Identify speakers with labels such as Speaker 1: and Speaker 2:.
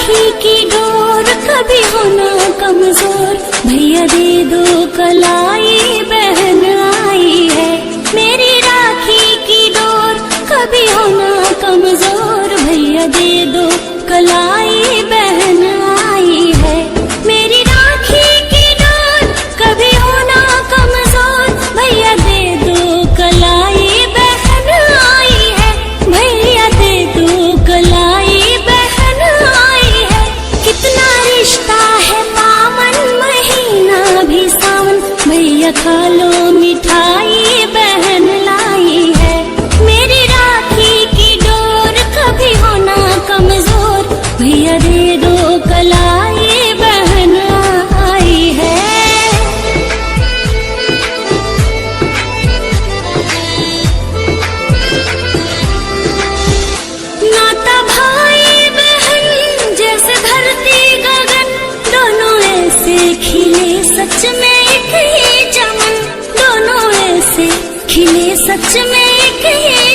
Speaker 1: राखी की डोर कभी होना कमजोर, भैया दे दो कलाई बहन आई है। मेरी राखी की डोर कभी होना कमजोर, भैया दे दो कलाई बहन आई है। मेरी राखी की डोर कभी होना कमजोर, भैया दे दो कलाई बहन आई है। भैया दे दो कलाई बहन आई है। कितना रिश्ता है पावन, महीना भी सावन, भैया खा लो मिठाई बहन लाई है। मेरी राखी की डोर कभी होना कमजोर, भैया दे दो कलाई बहन आई है। नाता भाई बहन जैसे धरती गगन, दोनों ऐसे खिले सच में एक ही चमन, दोनों ऐसे खिले सच में एक ही